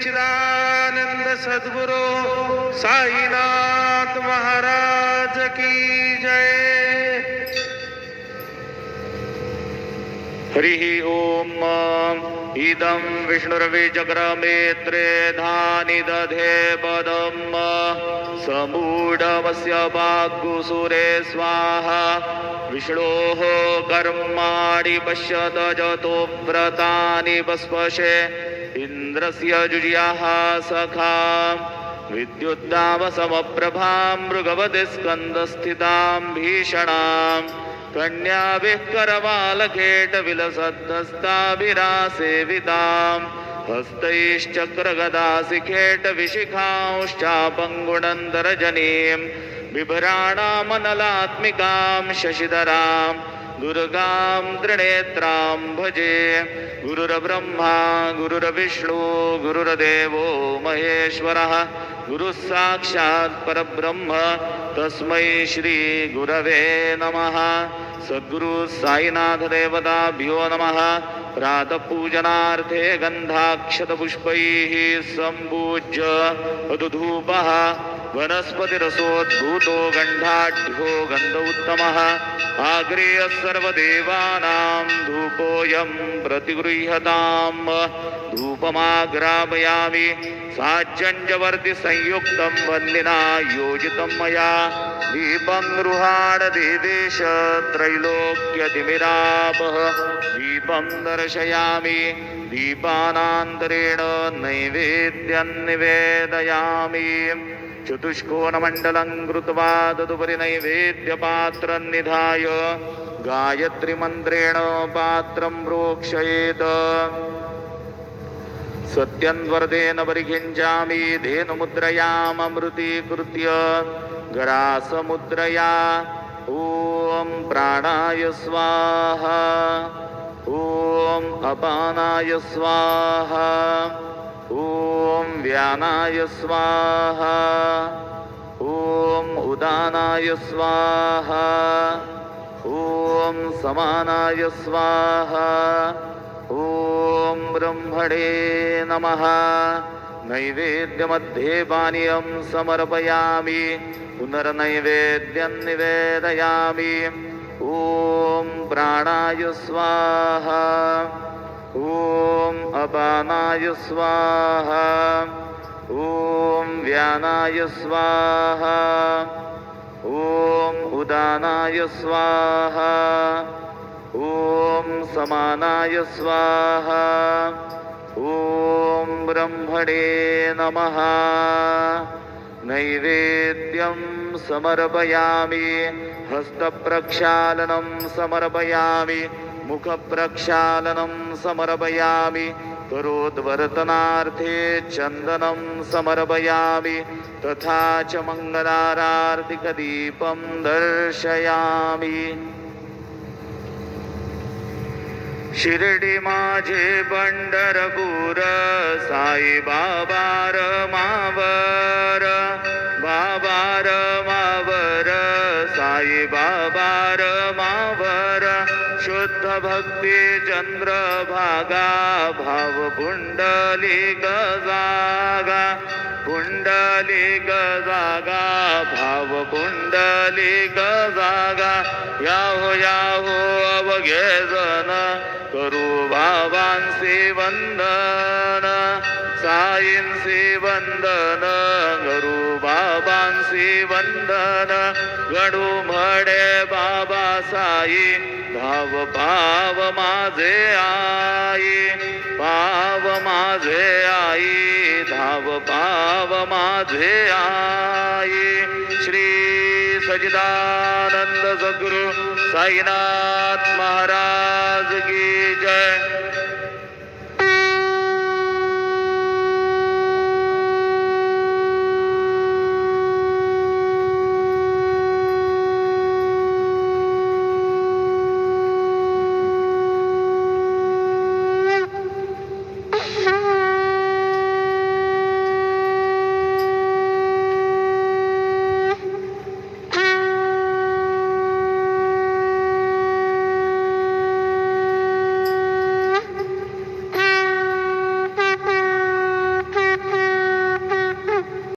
सच्चिदानंद सद्गुरु साईनाथ महाराज की जय। हरिः ओम। इदं विष्णुर्विचक्रमेत्रे धानि दधे पदं समूढमस्य वाग्गुसुरे स्वाहा। विष्णोः कर्माणि पश्यत जतो व्रतानि वस्पशे इन्द्रस्य जुज्याः सखा। विद्युद्दावसमप्रभां मृगवति स्कन्दस्थितां भीषणां कन्याभिः करवालखेटविलसद्धस्ताभिरासेवितां हस्तैश्चक्रगदासिखेटविशिखांश्चापङ्गुणन्तरजनीं बिभ्राणामनलात्मिकां शशिधरां दुर्गां त्रिनेत्रां भजे। गुरुर्ब्रह्मा गुरुर्विष्णु गुरुर्देवो महेश्वरः गुरुः साक्षात् परब्रह्म तस्मै श्री गुरवे नमः। सद्गुरु साईनाथ देवताभ्यो नमः। प्रातःपूजनार्थे गन्धाक्षतपुष्पैः सम्पूज्य मधुधूपः वनस्पतिरसोद्भूतो गन्धाढ्यो गन्ध उत्तमः। आग्रेय सर्वदेवानां धूपोऽयं प्रतिगृह्यताम्। धूपमाग्रापयामि साज्जञ्जवर्ति संयुक्तं वन्दिना योजितं मया। दीपं गृहाण देवेश त्रैलोक्यतिमिरापः। दीपं दर्शयामि दीपानान्तरेण नैवेद्यं निवेदयामि। चतुष्कोणमण्डलं कृत्वा तदुपरि नैवेद्यपात्रं निधाय गायत्रीमन्त्रेण पात्रं प्रोक्षयेत्। सत्यन्वर्तेन परिखिञ्चामि धेनुमुद्रयाममृतीकृत्य गरासमुद्रया। ॐ प्राणाय स्वाहा ॐ अपानाय स्वाहा ॐ व्यानाय स्वाहा ॐ उदानाय स्वाहा ॐ समानाय स्वाहा ॐ ब्रह्मणे नमः। नैवेद्यमध्ये पानीयं समर्पयामि पुनर्नैवेद्यं निवेदयामि। ॐ प्राणाय स्वाहा ॐ अपानाय स्वाहा ॐ व्यानाय स्वाहा ॐ उदानाय स्वाहा ॐ समानाय स्वाहा ॐ ब्रह्मणे नमः। नैवेद्यं समर्पयामि हस्तप्रक्षालनं समर्पयामि मुखप्रक्षालनं समर्पयामि करोद्वर्तनार्थे चन्दनं समर्पयामि तथा च मङ्गलारार्तिकदीपं दर्शयामि। शिर्डी माझे पंढरपूर साई बाबार मावर बाबार मावर साई बाबार मावर शुद्ध भक्ती चंद्रभागा भाव पुंडलिक जागा पुंडलिक जागा भाव पुंडलिक जागा याहो याहो अवघे जन करू बाबांसी वंदन साईंसी वंदन करू बाबांसी वंदन गडू म्हणे बाबा साई भाव पाव माझे आई पाव माझे आई धाव पाव माझे आई। श्री सच्चिदानंद सद्गुरु साईनाथ महाराज की जय।